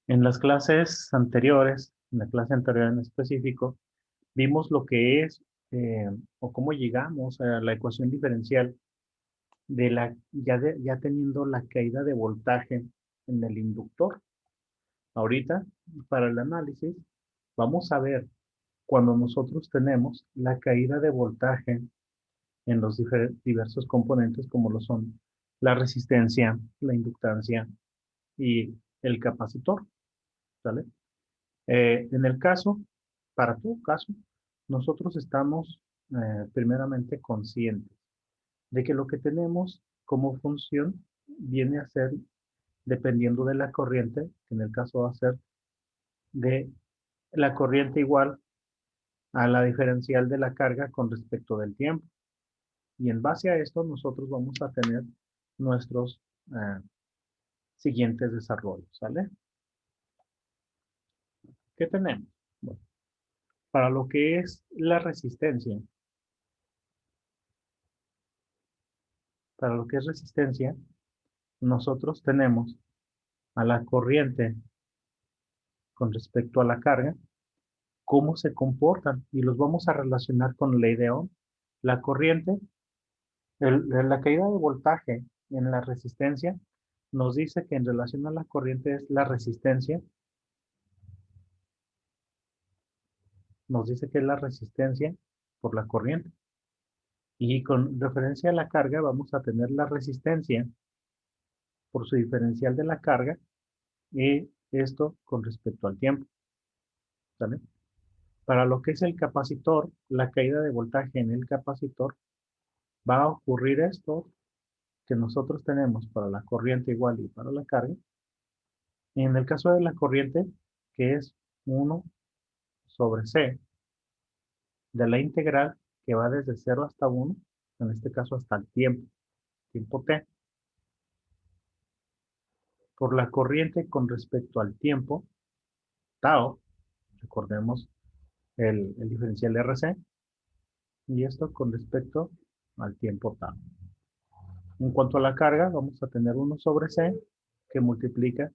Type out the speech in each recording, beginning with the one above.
En las clases anteriores, en la clase anterior en específico, vimos lo que es o cómo llegamos a la ecuación diferencial de ya teniendo la caída de voltaje en el inductor. Ahorita, para el análisis, vamos a ver cuando nosotros tenemos la caída de voltaje en los diversos componentes como lo son la resistencia, la inductancia y el capacitor, ¿sale? En el caso, para tu caso, nosotros estamos primeramente conscientes de que lo que tenemos como función viene a ser, dependiendo de la corriente, que en el caso va a ser de la corriente igual a la diferencial de la carga con respecto del tiempo. Y en base a esto nosotros vamos a tener nuestros siguientes desarrollos, ¿sale? ¿Qué tenemos? Bueno, para lo que es la resistencia, para lo que es resistencia, nosotros tenemos a la corriente con respecto a la carga, cómo se comportan y los vamos a relacionar con la ley de Ohm. La corriente, la caída de voltaje en la resistencia nos dice que en relación a la corriente es la resistencia, nos dice que es la resistencia por la corriente. Y con referencia a la carga vamos a tener la resistencia por su diferencial de la carga y esto con respecto al tiempo, ¿sale? Para lo que es el capacitor, la caída de voltaje en el capacitor, va a ocurrir esto que nosotros tenemos para la corriente igual y para la carga. En el caso de la corriente, que es 1 sobre C de la integral que va desde 0 hasta 1, en este caso hasta el tiempo t, por la corriente con respecto al tiempo, tau, recordemos el diferencial RC, y esto con respecto al tiempo tau. En cuanto a la carga, vamos a tener 1 sobre C que multiplica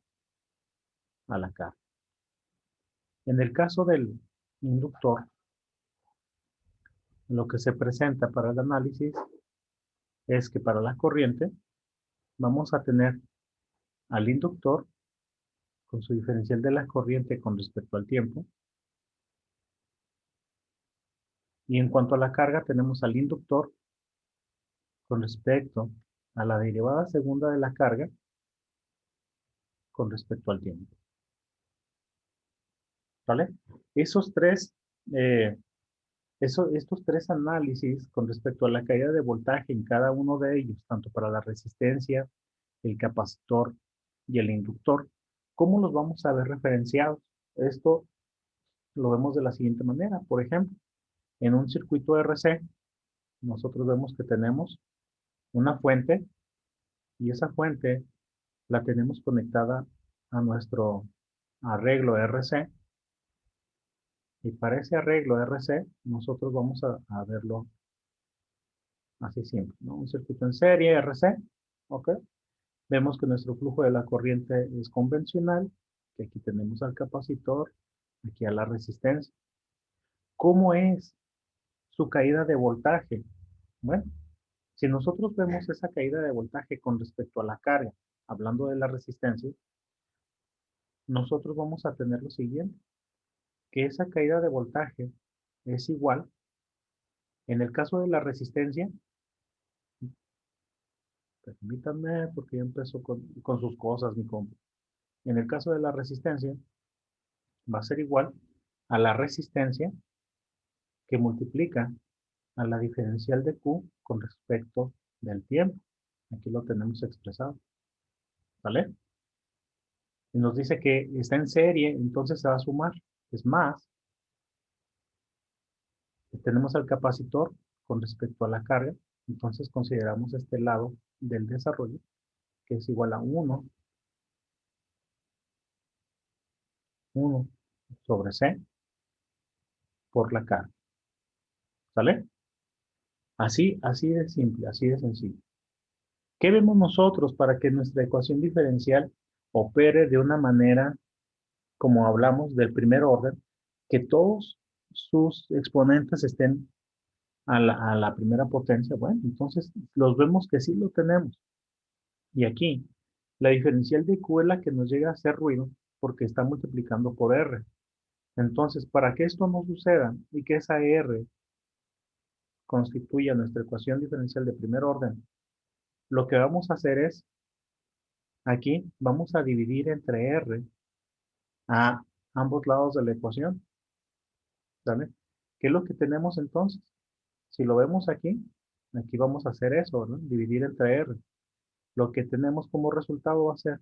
a la carga. En el caso del inductor, lo que se presenta para el análisis es que para la corriente vamos a tener al inductor con su diferencial de la corriente con respecto al tiempo. Y en cuanto a la carga, tenemos al inductor con respecto a la derivada segunda de la carga con respecto al tiempo. ¿Vale? Esos tres, eh, estos tres análisis con respecto a la caída de voltaje en cada uno de ellos, tanto para la resistencia, el capacitor y el inductor, ¿cómo los vamos a ver referenciados? Esto lo vemos de la siguiente manera. Por ejemplo, en un circuito RC, nosotros vemos que tenemos una fuente y esa fuente la tenemos conectada a nuestro arreglo RC. Y para ese arreglo RC, nosotros vamos a verlo así simple, ¿no? Un circuito en serie RC, ¿ok? Vemos que nuestro flujo de la corriente es convencional, que aquí tenemos al capacitor, aquí a la resistencia. ¿Cómo es su caída de voltaje? Bueno, si nosotros vemos esa caída de voltaje con respecto a la carga, hablando de la resistencia, nosotros vamos a tener lo siguiente, que esa caída de voltaje es igual, en el caso de la resistencia, permítanme porque ya empezó con sus cosas mi compa. En el caso de la resistencia, va a ser igual a la resistencia que multiplica a la diferencial de Q con respecto del tiempo. Aquí lo tenemos expresado, ¿vale? Y nos dice que está en serie, entonces se va a sumar. Es más, tenemos al capacitor con respecto a la carga, entonces consideramos este lado del desarrollo, que es igual a 1 sobre C por la carga, ¿sale? Así de simple, así de sencillo. ¿Qué vemos nosotros para que nuestra ecuación diferencial opere de una manera como hablamos del primer orden, que todos sus exponentes estén a la primera potencia. Bueno, entonces los vemos que sí lo tenemos. Y aquí, la diferencial de Q es la que nos llega a hacer ruido porque está multiplicando por R. Entonces, para que esto no suceda y que esa R constituya nuestra ecuación diferencial de primer orden, lo que vamos a hacer es, aquí vamos a dividir entre R a ambos lados de la ecuación, ¿sale? ¿Qué es lo que tenemos entonces? Si lo vemos aquí, aquí vamos a hacer eso, ¿no? Dividir entre R. Lo que tenemos como resultado va a ser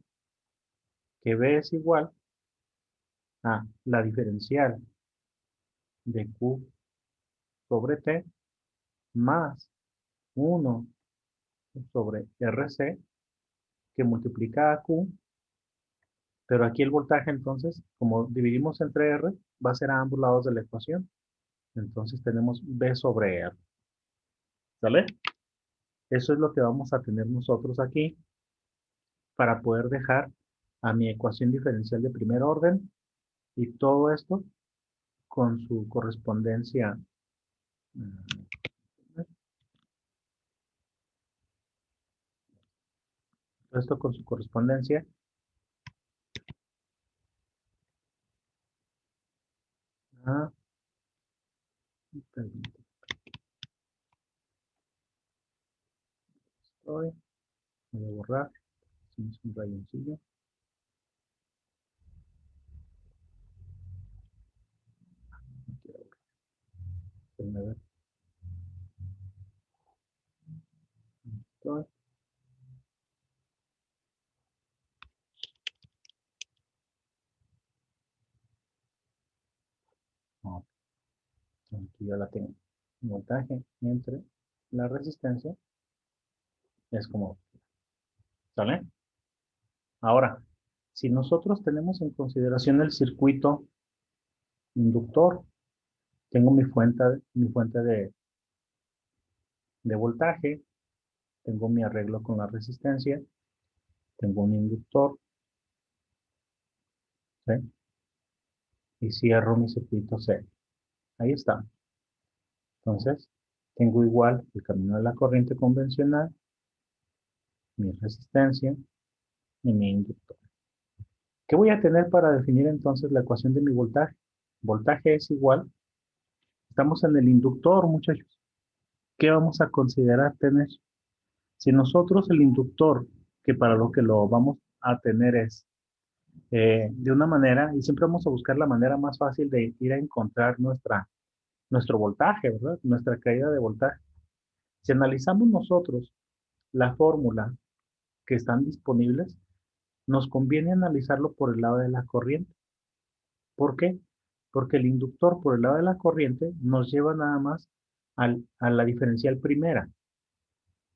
que B es igual a la diferencial de Q sobre T más 1 sobre RC que multiplica a Q, pero aquí el voltaje entonces, como dividimos entre R, va a ser a ambos lados de la ecuación. Entonces tenemos B sobre R. ¿Sale? Eso es lo que vamos a tener nosotros aquí para poder dejar a mi ecuación diferencial de primer orden y todo esto con su correspondencia. Esto con su correspondencia a, voy a borrar, hacemos un rayoncillo. No quiero borrar. Estoy. No, aquí ya la tengo. El voltaje entre la resistencia es como, ¿sale? Ahora, si nosotros tenemos en consideración el circuito inductor, tengo mi fuente de voltaje, tengo mi arreglo con la resistencia, tengo un inductor, ¿sí? Y cierro mi circuito C. Ahí está. Entonces, tengo igual el camino de la corriente convencional, mi resistencia y mi inductor. ¿Qué voy a tener para definir entonces la ecuación de mi voltaje? Voltaje es igual, estamos en el inductor, muchachos. ¿Qué vamos a considerar tener? Si nosotros el inductor, que para lo que lo vamos a tener es de una manera, y siempre vamos a buscar la manera más fácil de ir a encontrar nuestro voltaje, ¿verdad? Nuestra caída de voltaje. Si analizamos nosotros la fórmula que están disponibles, nos conviene analizarlo por el lado de la corriente. ¿Por qué? Porque el inductor por el lado de la corriente nos lleva nada más a la diferencial primera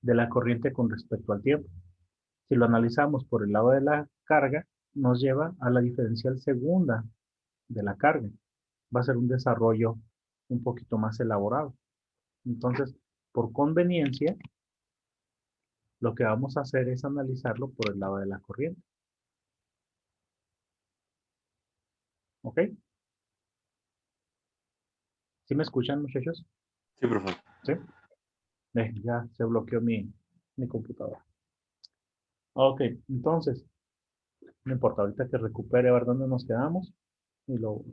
de la corriente con respecto al tiempo. Si lo analizamos por el lado de la carga, nos lleva a la diferencial segunda de la carga. Va a ser un desarrollo un poquito más elaborado. Entonces, por conveniencia, lo que vamos a hacer es analizarlo por el lado de la corriente. ¿Ok? ¿Sí me escuchan, muchachos? Sí, profesor. ¿Sí? Ya se bloqueó mi computadora. Ok, entonces, no importa, ahorita que recupere, a ver dónde nos quedamos y lo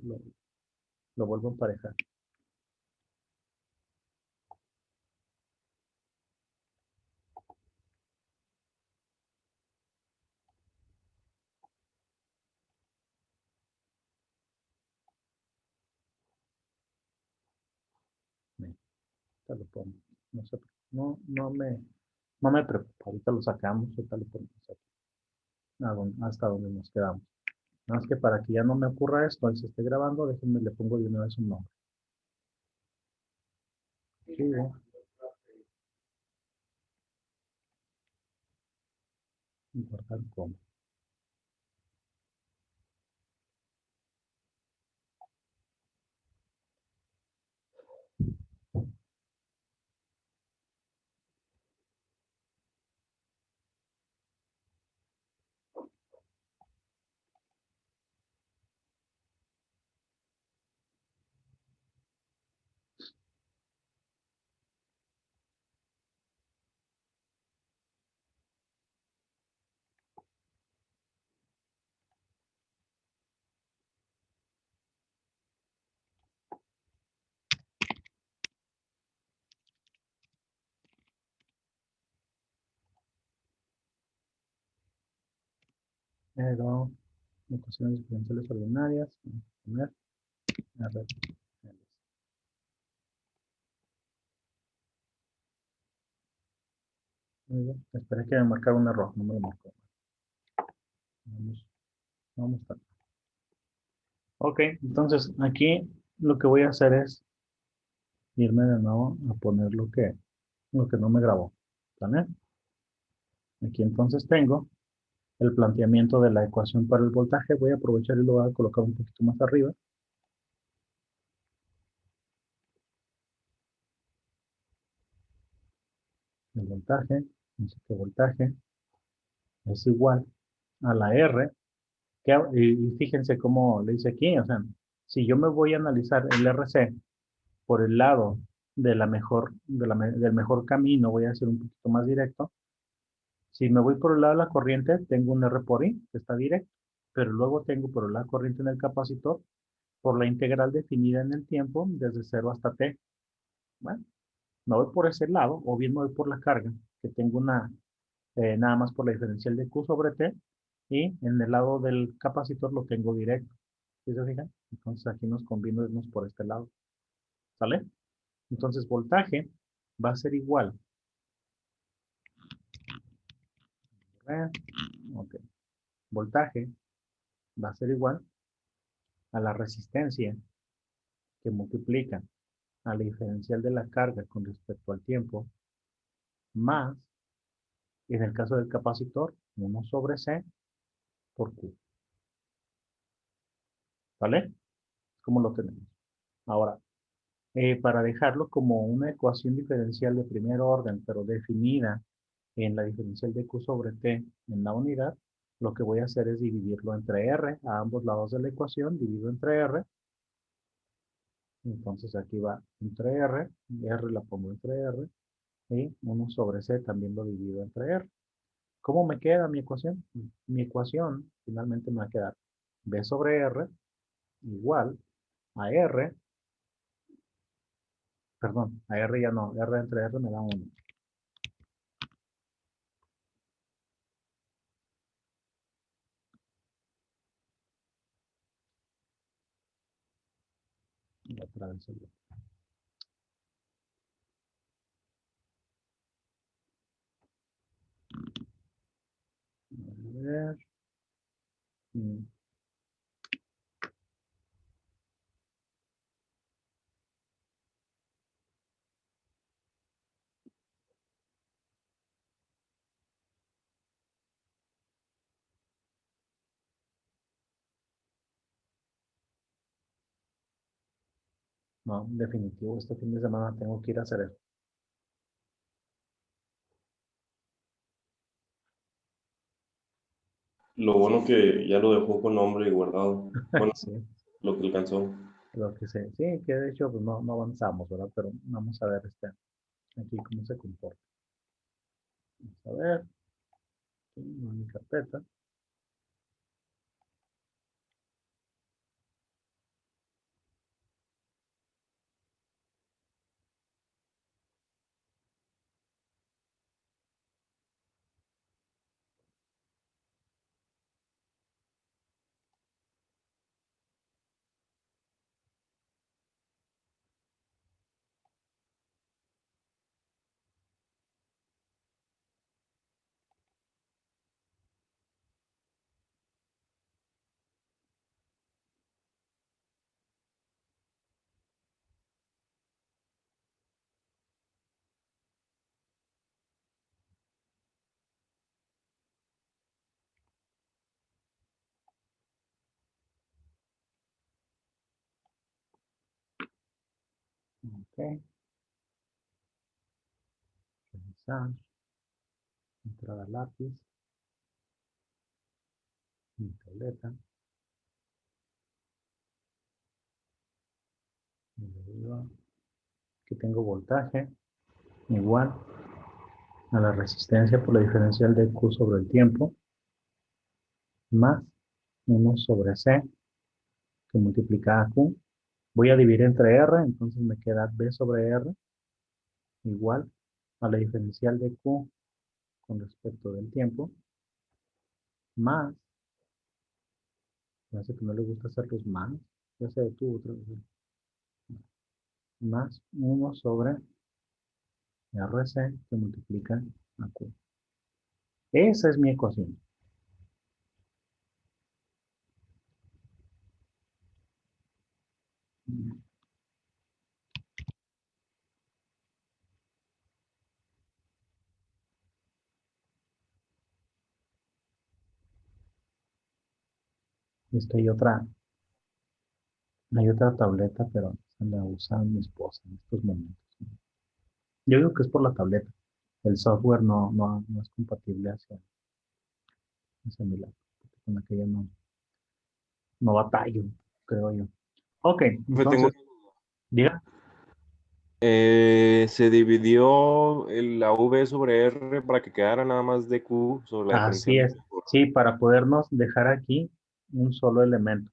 vuelvo a emparejar. Ahí, ahorita lo pongo. No, no me preocupa, ahorita lo sacamos, ahorita lo ponemos aquí, hasta donde nos quedamos. Nada más que para que ya no me ocurra esto, ahí se esté grabando, déjenme, le pongo de una vez un nombre. Archivo, guardar como. Pero ecuaciones diferenciales ordinarias. Vamos a poner R. Muy bien. Esperé que me marcara un error, no me lo marcó. Vamos, vamos a... Ok, entonces aquí lo que voy a hacer es irme de nuevo a poner lo que no me grabó. ¿Vale? Aquí entonces tengo el planteamiento de la ecuación para el voltaje. Voy a aprovechar y lo voy a colocar un poquito más arriba. El voltaje, dice que voltaje es igual a la R. Y fíjense cómo le dice aquí, o sea, si yo me voy a analizar el RC por el lado de la mejor, del mejor camino, voy a ser un poquito más directo. Si me voy por el lado de la corriente, tengo un R por I, que está directo, pero luego tengo por el lado corriente en el capacitor, por la integral definida en el tiempo, desde 0 hasta T. Bueno, me voy por ese lado, o bien me voy por la carga, que tengo nada más por la diferencial de Q sobre T, y en el lado del capacitor lo tengo directo. ¿Sí se fijan? Entonces aquí nos conviene irnos por este lado. ¿Sale? Entonces voltaje va a ser igual. Ok. Voltaje va a ser igual a la resistencia que multiplica a la diferencial de la carga con respecto al tiempo, más, en el caso del capacitor, 1 sobre C por Q. ¿Vale? ¿Cómo lo tenemos? Ahora, para dejarlo como una ecuación diferencial de primer orden, pero definida en la diferencial de Q sobre T en la unidad, lo que voy a hacer es dividirlo entre R, a ambos lados de la ecuación, divido entre R, entonces aquí va entre R, R la pongo entre R, y 1 sobre C también lo divido entre R. ¿Cómo me queda mi ecuación? Mi ecuación finalmente me va a quedar B sobre R igual a R, perdón, a R ya no, R entre R me da 1. Y otra vez el otro. A ver. No, definitivo, este fin de semana tengo que ir a hacer eso. Lo bueno que ya lo dejó con nombre y guardado. Bueno, Sí, lo que alcanzó. lo que sé. Sí, que de hecho pues no avanzamos, ¿verdad? Pero vamos a ver aquí cómo se comporta. Vamos a ver. Aquí, mi carpeta. Ok. Revisar. Entrada lápiz. Mi tableta. Y le digo que tengo voltaje igual a la resistencia por la diferencial de Q sobre el tiempo más 1 sobre C que multiplica a Q. Voy a dividir entre R, entonces me queda B sobre R igual a la diferencial de Q con respecto del tiempo más Parece que no le gusta hacer los más. Ya se detuvo otra vez. Más 1 sobre RC que multiplica a Q. Esa es mi ecuación. Es que hay otra tableta, pero se la usa mi esposa en estos momentos. Yo digo que es por la tableta. El software no es compatible hacia mi lado. Con aquella no batallo, creo yo. Ok, Profe, tengo entonces, diga. se dividió la V sobre R para que quedara nada más de Q sobre la Así diferencial. es. Sí, para podernos dejar aquí un solo elemento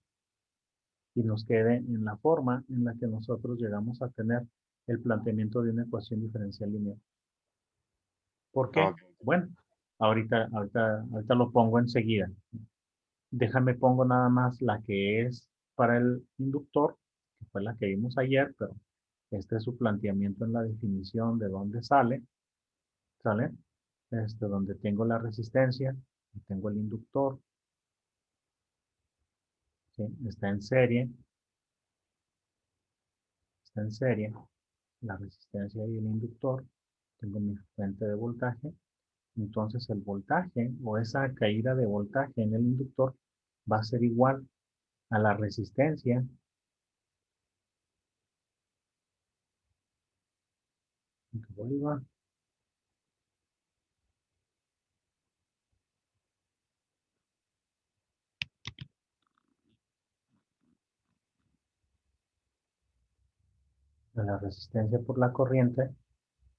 y nos quede en la forma en la que nosotros llegamos a tener el planteamiento de una ecuación diferencial lineal. ¿Por Ah, qué? ok. Bueno, ahorita lo pongo enseguida. Déjame pongo nada más la que es para el inductor, que fue la que vimos ayer, pero este es su planteamiento en la definición de dónde ¿sale? Donde tengo la resistencia, y tengo el inductor, ¿sí? Está en serie, la resistencia y el inductor, tengo mi fuente de voltaje, entonces el voltaje o esa caída de voltaje en el inductor va a ser igual a la resistencia que vuelva a la resistencia por la corriente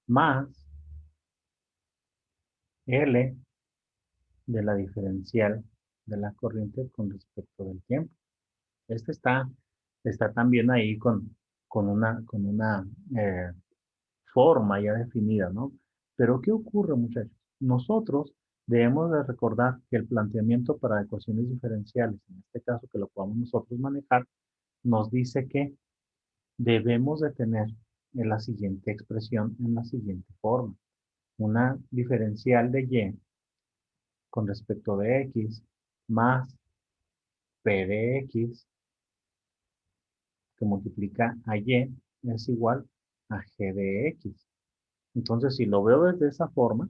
más L de la diferencial de la corriente con respecto del tiempo. Este está también ahí con una forma ya definida, ¿no? Pero ¿qué ocurre, muchachos? Nosotros debemos de recordar que el planteamiento para ecuaciones diferenciales, en este caso que lo podamos nosotros manejar, nos dice que debemos de tener en la siguiente expresión en la siguiente forma. Una diferencial de y con respecto de x más p de x que multiplica a y es igual a g de x. Entonces, si lo veo desde esa forma,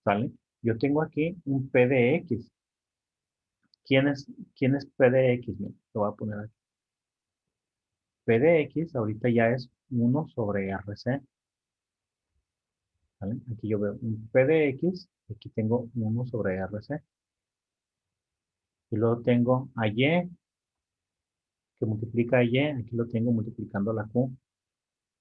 ¿sale? Yo tengo aquí un p de x. ¿Quién es p de x? Mira, lo voy a poner aquí. P de x ahorita ya es 1 sobre RC. ¿Vale? Aquí yo veo un p de x, aquí tengo 1 sobre RC. Y luego tengo a y, que multiplica a y, aquí lo tengo multiplicando la q,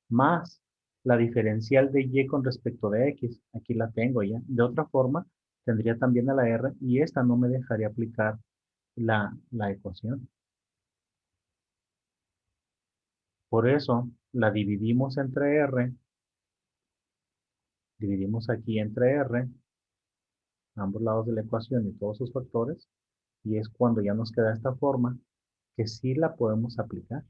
más la diferencial de y con respecto de x, aquí la tengo ya. De otra forma, tendría también a la r y esta no me dejaría aplicar la ecuación. Por eso la dividimos entre r, dividimos aquí entre r, ambos lados de la ecuación y todos sus factores, y es cuando ya nos queda esta forma que sí la podemos aplicar.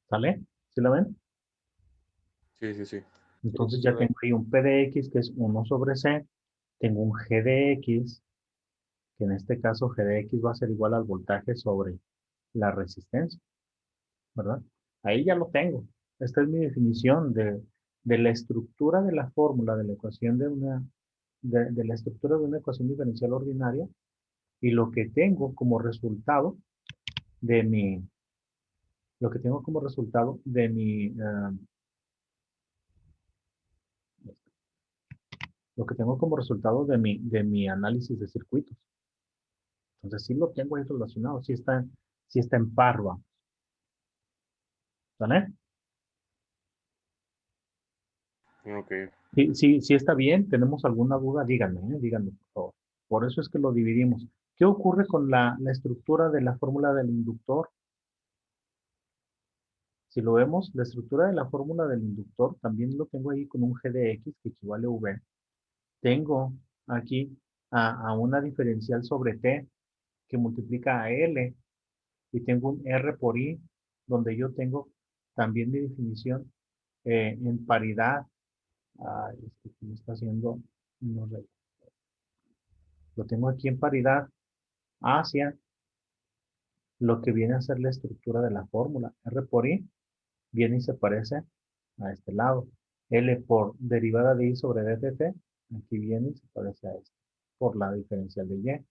¿Sale? ¿Sí la ven? Sí, sí, sí. Sí, Entonces sí se ya ve. tengo ahí un p de x que es 1 sobre c, tengo un g de x, que en este caso g de x va a ser igual al voltaje sobre la resistencia, ¿verdad? Ahí ya lo tengo. Esta es mi definición de la estructura de la fórmula de la ecuación de la estructura de una ecuación diferencial ordinaria y lo que tengo como resultado de mi, lo que tengo como resultado de lo que tengo como resultado de mi análisis de circuitos. Entonces sí lo tengo ahí relacionado, sí está en par, vamos, ¿vale? Ok. Sí está bien, tenemos alguna duda, díganme, por favor. Por eso es que lo dividimos. ¿Qué ocurre con la estructura de la fórmula del inductor? Si lo vemos, la estructura de la fórmula del inductor también lo tengo ahí con un g de x que equivale a v. Tengo aquí a una diferencial sobre t que multiplica a L y tengo un R por I donde yo tengo también mi definición en paridad. Me está haciendo, no sé, lo tengo aquí en paridad hacia lo que viene a ser la estructura de la fórmula. R por I viene y se parece a este lado. L por derivada de I sobre D de T, aquí viene y se parece a esto, por la diferencial de Y.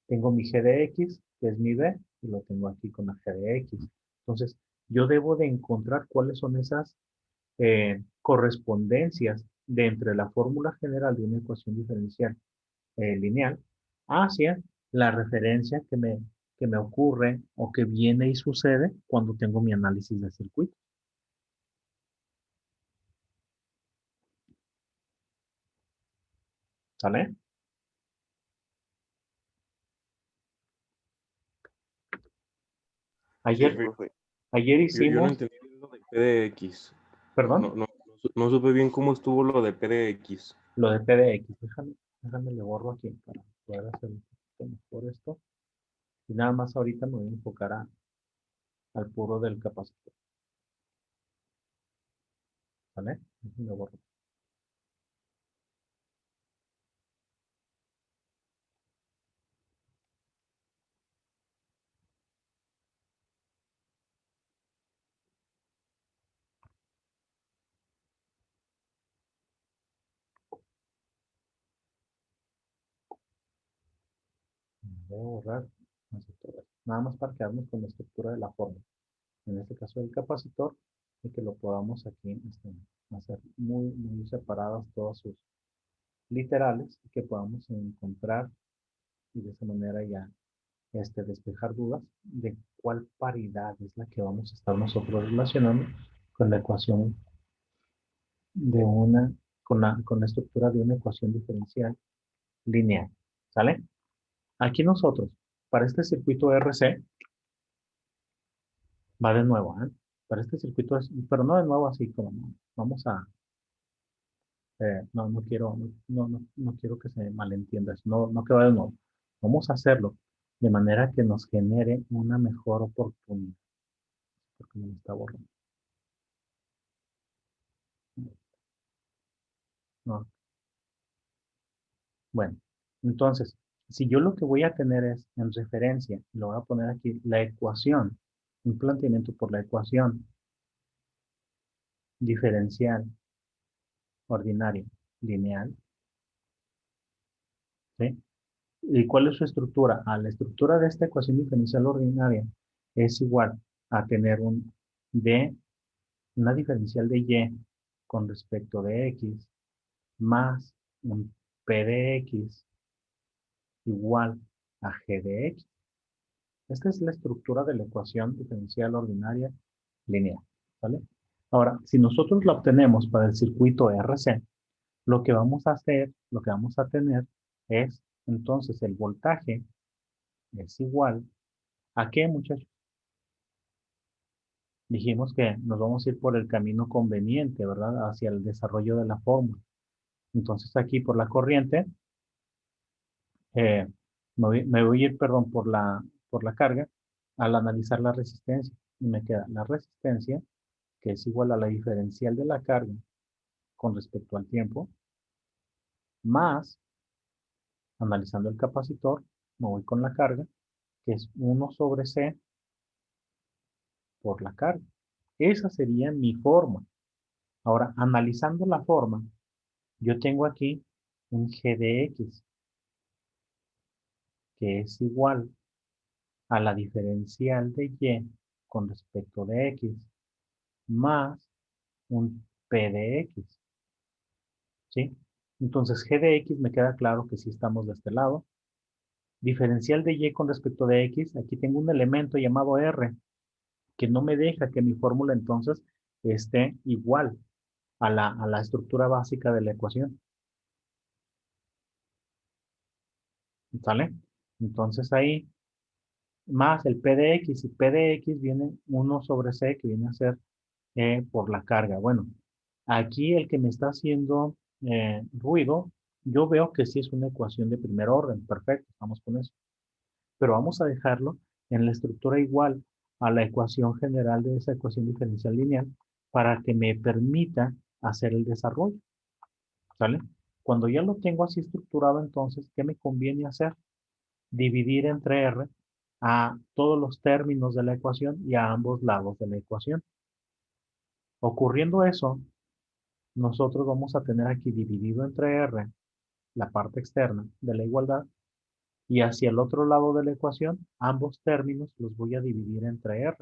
Tengo mi G de X, que es mi B, y lo tengo aquí con la G de X. Entonces, yo debo de encontrar cuáles son esas correspondencias de entre la fórmula general de una ecuación diferencial lineal hacia la referencia que me ocurre o que viene y sucede cuando tengo mi análisis de circuito. ¿Sale? Sí, Ayer, profe. ayer Yo no hicimos, entendí lo de P de X. perdón, No supe bien cómo estuvo lo de P de X. lo de PDX. Déjame le borro aquí para poder hacer un poquito mejor esto. Y nada más ahorita me voy a enfocar al puro del capacitor. ¿Vale? Déjame borro. Voy a borrar. Nada más para quedarnos con la estructura de la fórmula. En este caso del capacitor, y que lo podamos aquí hacer muy separadas todas sus literales y que podamos encontrar y de esa manera ya despejar dudas de cuál paridad es la que vamos a estar nosotros relacionando con la ecuación de con la estructura de una ecuación diferencial lineal. ¿Sale? Aquí nosotros, para este circuito RC, va de nuevo, ¿eh? Para este circuito, pero no de nuevo así como, no, vamos a, no quiero que se malentienda eso, no que va de nuevo. Vamos a hacerlo de manera que nos genere una mejor oportunidad, porque me lo está borrando. No. Bueno, entonces, si yo lo que voy a tener es en referencia, lo voy a poner aquí, la ecuación, un planteamiento por la ecuación diferencial ordinaria lineal, ¿sí? ¿Y cuál es su estructura? La estructura de esta ecuación diferencial ordinaria es igual a tener una diferencial de y con respecto de x más un p de x igual a g de x. Esta es la estructura de la ecuación diferencial ordinaria lineal, ¿vale? Ahora, si nosotros la obtenemos para el circuito RC, lo que vamos a hacer, lo que vamos a tener es, entonces, el voltaje es igual a qué, muchachos. Dijimos que nos vamos a ir por el camino conveniente, ¿verdad? Hacia el desarrollo de la fórmula. Entonces, aquí por la corriente, eh, me voy a ir, perdón, por la carga al analizar la resistencia. Y me queda la resistencia, que es igual a la diferencial de la carga con respecto al tiempo, más, analizando el capacitor, me voy con la carga, que es 1 sobre C por la carga. Esa sería mi forma. Ahora, analizando la forma, yo tengo aquí un G de X, que es igual a la diferencial de Y con respecto de X, más un P de X, ¿sí? Entonces, G de X me queda claro que sí estamos de este lado. Diferencial de Y con respecto de X, aquí tengo un elemento llamado R, que no me deja que mi fórmula entonces esté igual a la estructura básica de la ecuación. ¿Sale? Entonces ahí, más el P de X, y P de X viene 1 sobre C, que viene a ser por la carga. Bueno, aquí el que me está haciendo ruido Yo veo que sí es una ecuación de primer orden. Perfecto, vamos con eso. Pero vamos a dejarlo en la estructura igual a la ecuación general de esa ecuación diferencial lineal para que me permita hacer el desarrollo. ¿Sale? Cuando ya lo tengo así estructurado, entonces, ¿qué me conviene hacer? Dividir entre R a todos los términos de la ecuación y a ambos lados de la ecuación. Ocurriendo eso, nosotros vamos a tener aquí dividido entre R la parte externa de la igualdad y hacia el otro lado de la ecuación, ambos términos los voy a dividir entre R.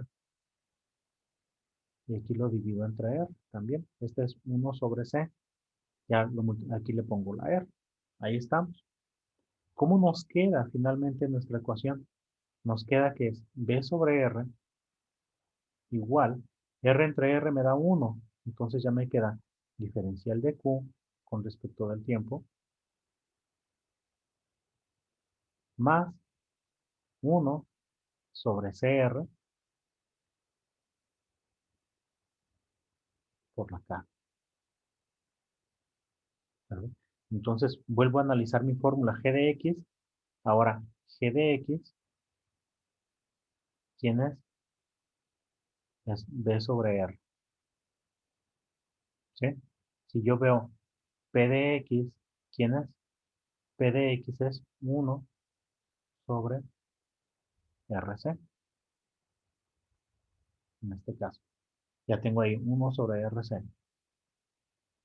Y aquí lo divido entre R también. Este es 1 sobre C. Ya aquí le pongo la R. Ahí estamos. ¿Cómo nos queda finalmente nuestra ecuación? Nos queda que es B sobre R igual. R entre R me da 1. Entonces ya me queda diferencial de Q con respecto del tiempo más 1 sobre CR por la K. ¿Vale? Entonces vuelvo a analizar mi fórmula G de X. Ahora, G de X, ¿quién es? Es B sobre R. ¿Sí? Si yo veo P de X, ¿quién es? P de X es 1 sobre RC, en este caso. Ya tengo ahí 1 sobre RC.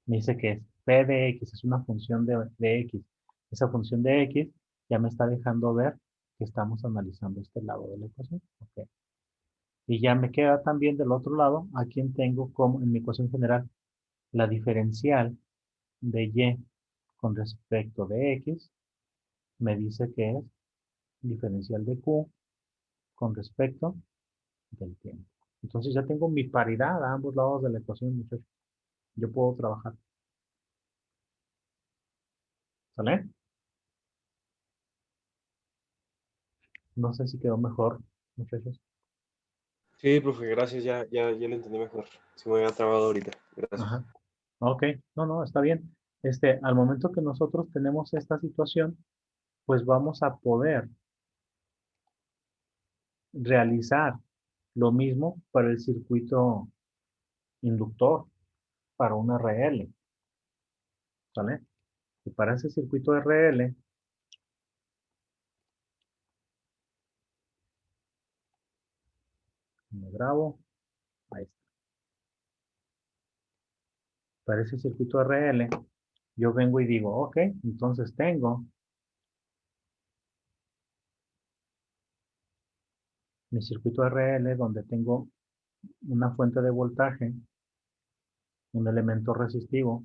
Me dice que es P de X, es una función de X. Esa función de X ya me está dejando ver que estamos analizando este lado de la ecuación. Okay. Y ya me queda también del otro lado, a quien tengo como en mi ecuación general la diferencial de Y con respecto de X, me dice que es diferencial de Q con respecto del tiempo. Entonces ya tengo mi paridad a ambos lados de la ecuación, muchachos. Yo puedo trabajar. ¿Sale? No sé si quedó mejor, muchachos. Sí, profe, gracias, ya lo entendí mejor. Sí me había trabado ahorita. Gracias. Ajá. Ok, no, está bien. Al momento que nosotros tenemos esta situación, pues vamos a poder realizar lo mismo para el circuito inductor, para un RL, ¿sale? Y para ese circuito RL, me grabo, ahí está. Para ese circuito RL, yo vengo y digo, ok, entonces tengo mi circuito RL donde tengo una fuente de voltaje, un elemento resistivo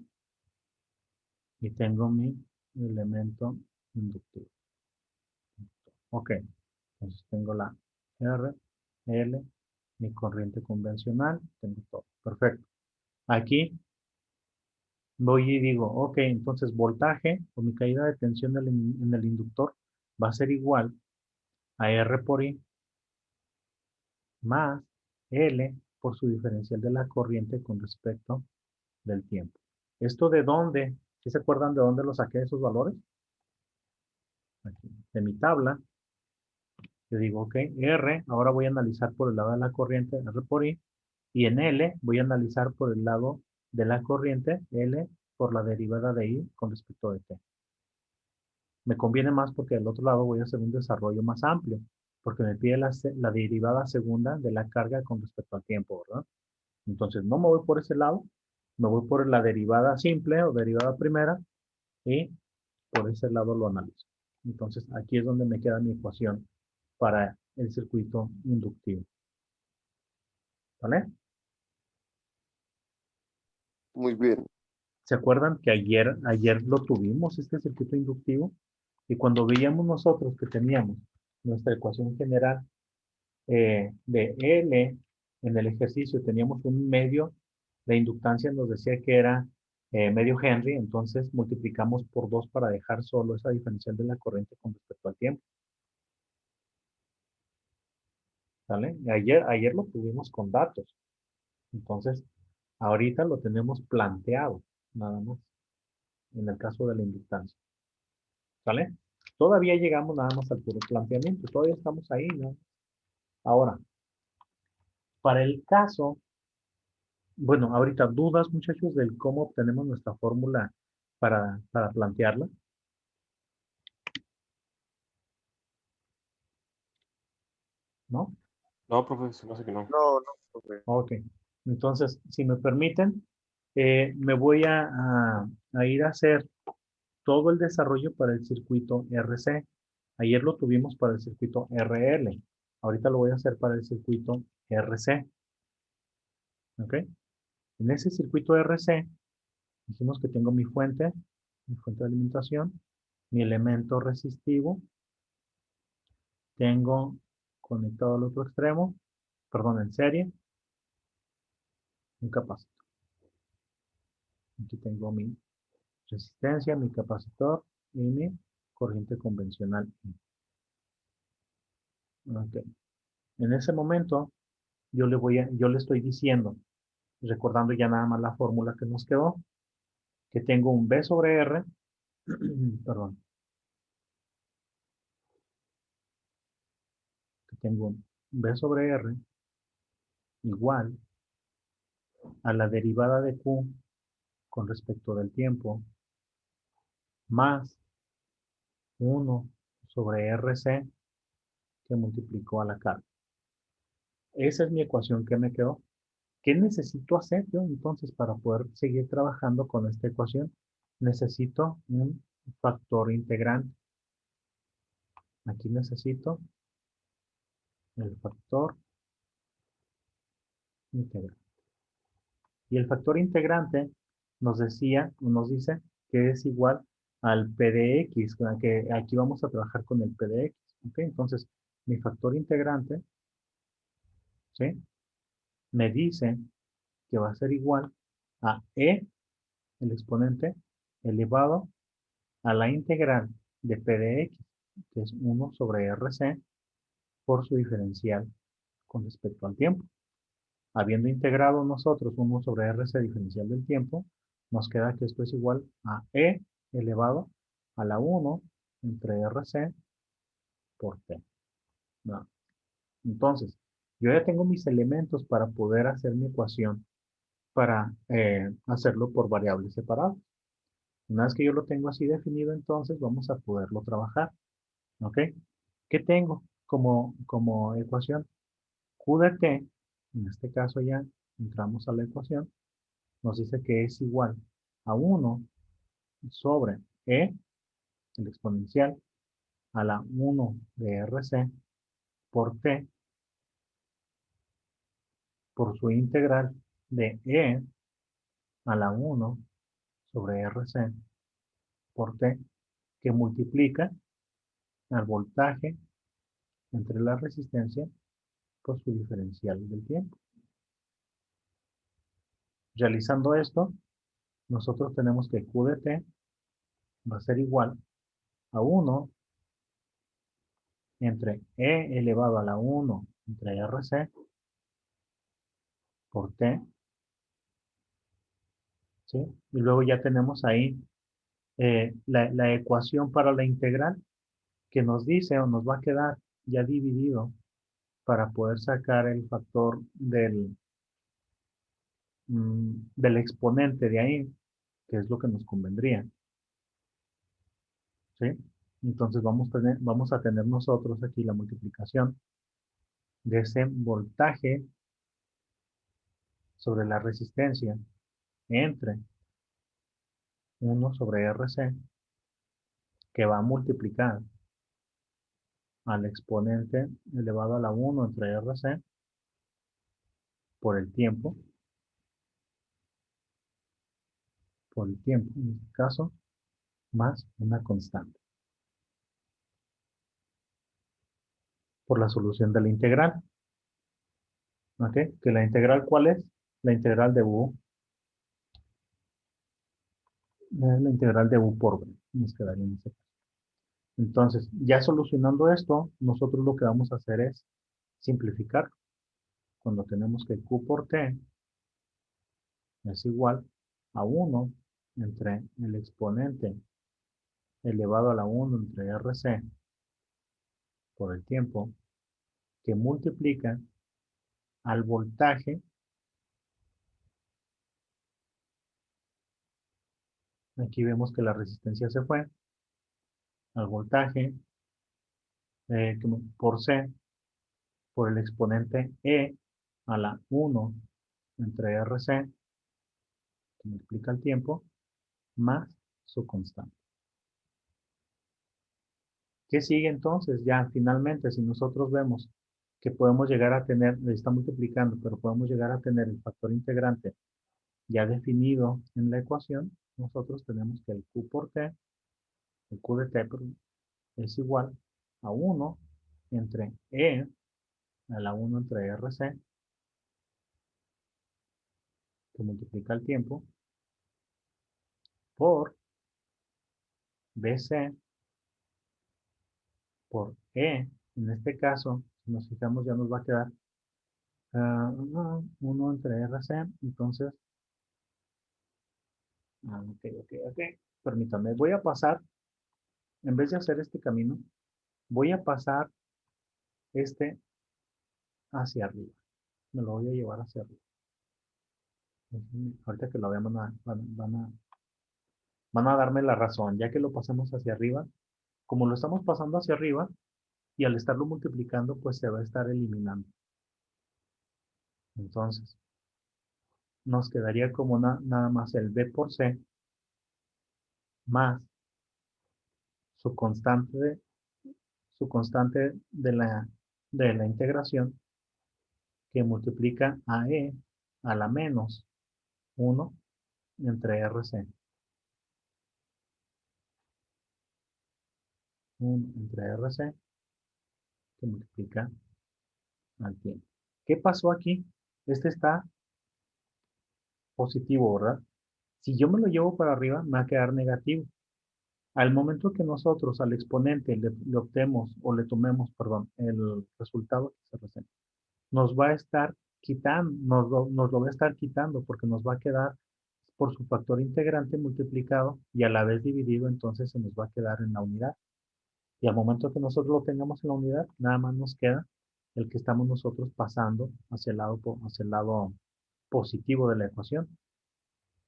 y tengo mi elemento inductivo. Ok, entonces tengo la R, L, mi corriente convencional, tengo todo. Perfecto. Aquí voy y digo, ok, entonces voltaje o mi caída de tensión en el inductor va a ser igual a R por I más L por su diferencial de la corriente con respecto del tiempo. ¿Esto de dónde? ¿Sí se acuerdan de dónde lo saqué esos valores? Aquí, de mi tabla. Yo digo, ok, R, ahora voy a analizar por el lado de la corriente, R por I, y en L voy a analizar por el lado de la corriente, L por la derivada de I con respecto de T. Me conviene más porque del otro lado voy a hacer un desarrollo más amplio, porque me pide la derivada segunda de la carga con respecto al tiempo, ¿verdad? Entonces no me voy por ese lado, me voy por la derivada simple o derivada primera y por ese lado lo analizo. Entonces aquí es donde me queda mi ecuación para el circuito inductivo. ¿Vale? Muy bien. ¿Se acuerdan que ayer lo tuvimos, este circuito inductivo? Y cuando veíamos nosotros que teníamos nuestra ecuación general de L en el ejercicio, teníamos un medio, la inductancia nos decía que era medio Henry, entonces multiplicamos por 2 para dejar solo esa diferencial de la corriente con respecto al tiempo. ¿Sale? Ayer lo tuvimos con datos. Entonces, ahorita lo tenemos planteado, nada más. en el caso de la inductancia. ¿Sale? Todavía llegamos nada más al puro planteamiento, todavía estamos ahí, ¿no? Ahora, para el caso, bueno, ahorita dudas, muchachos, del cómo obtenemos nuestra fórmula para plantearla. ¿No? No, profe, se me hace que no. No, no, profe. Ok. Entonces, si me permiten, me voy a ir a hacer todo el desarrollo para el circuito RC. Ayer lo tuvimos para el circuito RL. Ahorita lo voy a hacer para el circuito RC. ¿Ok? En ese circuito RC, dijimos que tengo mi fuente de alimentación, mi elemento resistivo, tengo conectado al otro extremo, perdón, en serie, un capacitor. Aquí tengo mi resistencia, mi capacitor y mi corriente convencional. Ok. En ese momento, yo le estoy diciendo, recordando ya nada más la fórmula que nos quedó, que tengo un B sobre R, perdón, que tengo un B sobre R igual a la derivada de Q con respecto del tiempo más 1 sobre RC que multiplicó a la carga. Esa es mi ecuación que me quedó. ¿Qué necesito hacer yo entonces para poder seguir trabajando con esta ecuación? Necesito un factor integrante. Aquí necesito el factor integrante. Y el factor integrante nos decía, nos dice que es igual al P de X, que aquí vamos a trabajar con el P de X. ¿Ok? Entonces, mi factor integrante, ¿sí? Me dice que va a ser igual a E, el exponente, elevado a la integral de P de X, que es 1 sobre RC, por su diferencial con respecto al tiempo. Habiendo integrado nosotros 1 sobre RC diferencial del tiempo, nos queda que esto es igual a E elevado a la 1 entre RC por T. ¿No? Entonces, yo ya tengo mis elementos para poder hacer mi ecuación para hacerlo por variables separadas. Una vez que yo lo tengo así definido, entonces vamos a poderlo trabajar. ¿Ok? ¿Qué tengo como ecuación? Q de T, en este caso ya entramos a la ecuación, nos dice que es igual a 1 sobre E, el exponencial, a la 1 de RC por T, por su integral de E a la 1 sobre RC por T, que multiplica al voltaje entre la resistencia por su diferencial del tiempo. Realizando esto, nosotros tenemos que Q de T va a ser igual a 1 entre E elevado a la 1 entre RC por T, ¿sí? Y luego ya tenemos ahí la ecuación para la integral que nos dice o nos va a quedar ya dividido para poder sacar el factor del exponente de ahí, que es lo que nos convendría, ¿sí? Entonces vamos a tener nosotros aquí la multiplicación de ese voltaje sobre la resistencia entre 1 sobre RC, que va a multiplicar al exponente elevado a la 1 entre RC por el tiempo, en este caso, más una constante, por la solución de la integral. ¿Ok? Que la integral, ¿cuál es? La integral de U. La integral de U por B. Nos quedaría en ese caso. Entonces, ya solucionando esto, nosotros lo que vamos a hacer es simplificar. Cuando tenemos que Q por T es igual a 1 entre el exponente elevado a la 1 entre RC por el tiempo que multiplica al voltaje. Aquí vemos que la resistencia se fue al voltaje por C por el exponente E a la 1 entre RC que multiplica el tiempo más su constante. ¿Qué sigue entonces? Ya finalmente, si nosotros vemos que podemos llegar a tener, está multiplicando, pero podemos llegar a tener el factor integrante ya definido en la ecuación, nosotros tenemos que el Q por T, el Q de T es igual a 1 entre E a la 1 entre RC, que multiplica el tiempo, por BC por E. En este caso, si nos fijamos, ya nos va a quedar 1 entre RC. Entonces, ok. Permítame, voy a pasar, en vez de hacer este camino, voy a pasar este hacia arriba. Me lo voy a llevar hacia arriba. Ahorita que lo vean van a darme la razón, ya que lo pasamos hacia arriba. Como lo estamos pasando hacia arriba, y al estarlo multiplicando, pues se va a estar eliminando. Entonces, nos quedaría como nada más el B por C más su constante, de la integración que multiplica a E a la menos 1 entre RC. 1 entre RC que multiplica al tiempo. ¿Qué pasó aquí? Este está positivo, ¿verdad? Si yo me lo llevo para arriba, me va a quedar negativo. Al momento que nosotros al exponente le optemos o le tomemos, perdón, el resultado que se representa, nos va a estar quitando, nos lo va a estar quitando porque nos va a quedar por su factor integrante multiplicado y a la vez dividido, entonces se nos va a quedar en la unidad. Y al momento que nosotros lo tengamos en la unidad, nada más nos queda el que estamos nosotros pasando hacia el lado positivo de la ecuación.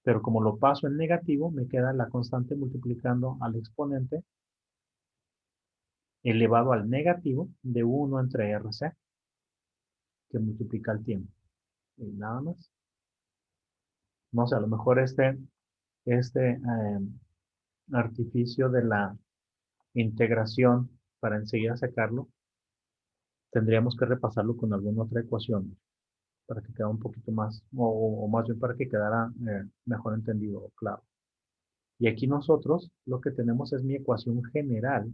Pero como lo paso en negativo, me queda la constante multiplicando al exponente elevado al negativo de 1 entre RC, que multiplica el tiempo. Y nada más. No sé, a lo mejor este artificio de la integración para enseguida sacarlo, tendríamos que repasarlo con alguna otra ecuación para que quede un poquito más, o más bien para que quedara mejor entendido o claro. Y aquí nosotros lo que tenemos es mi ecuación general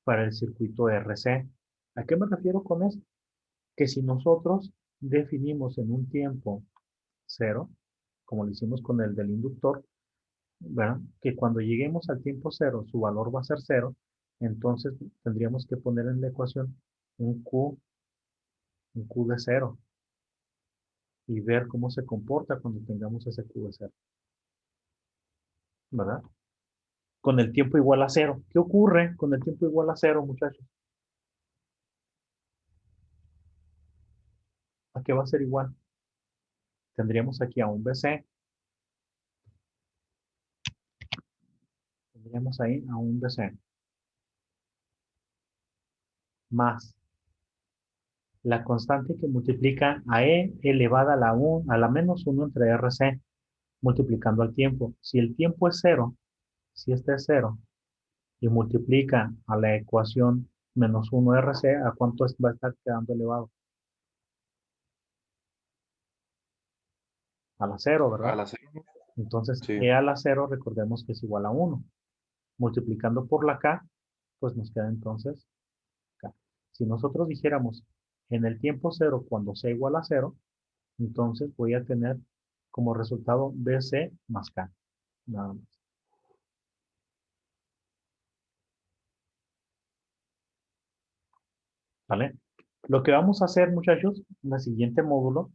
para el circuito RC. ¿A qué me refiero con esto? Que si nosotros definimos en un tiempo cero, como lo hicimos con el del inductor, ¿verdad? Que cuando lleguemos al tiempo cero, su valor va a ser cero, entonces tendríamos que poner en la ecuación un Q, un Q de cero, y ver cómo se comporta cuando tengamos ese Q de cero, ¿verdad? Con el tiempo igual a cero. ¿Qué ocurre con el tiempo igual a cero, muchachos? ¿A qué va a ser igual? Tendríamos aquí a un BC, tendríamos ahí a un BC, más la constante que multiplica a E elevada a la menos 1 entre RC, multiplicando al tiempo. Si el tiempo es cero, si este es cero, y multiplica a la ecuación menos 1 RC, ¿a cuánto va a estar quedando elevado? A la cero, A ¿verdad? la cero. Entonces, Sí. E a la cero, recordemos que es igual a 1. Multiplicando por la K, pues nos queda entonces K. Si nosotros dijéramos en el tiempo cero, cuando C igual a cero, entonces voy a tener como resultado BC más K. Nada más. ¿Vale? Lo que vamos a hacer, muchachos, en el siguiente módulo,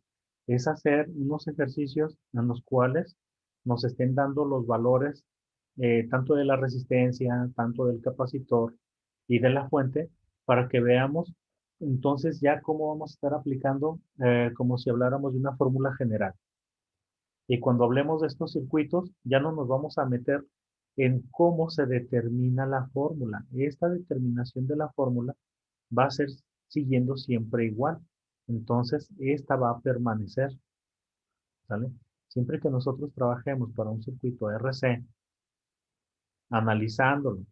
es hacer unos ejercicios en los cuales nos estén dando los valores tanto de la resistencia, tanto del capacitor y de la fuente, para que veamos entonces ya cómo vamos a estar aplicando como si habláramos de una fórmula general. Y cuando hablemos de estos circuitos, ya no nos vamos a meter en cómo se determina la fórmula. Esta determinación de la fórmula va a ser siguiendo siempre igual. Entonces, esta va a permanecer, ¿sale? Siempre que nosotros trabajemos para un circuito RC, analizándolo,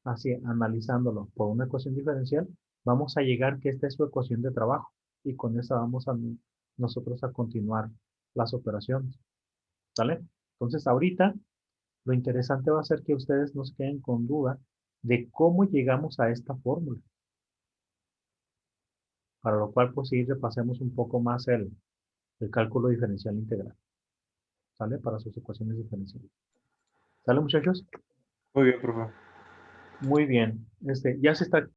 así, analizándolo por una ecuación diferencial, vamos a llegar que esta es su ecuación de trabajo. Y con esa vamos a nosotros a continuar las operaciones, ¿sale? Entonces, ahorita lo interesante va a ser que ustedes nos queden con duda de cómo llegamos a esta fórmula. Para lo cual, pues sí, repasemos un poco más el cálculo diferencial integral. ¿Sale? Para sus ecuaciones diferenciales. ¿Sale, muchachos? Muy bien, profe. Muy bien. Ya se está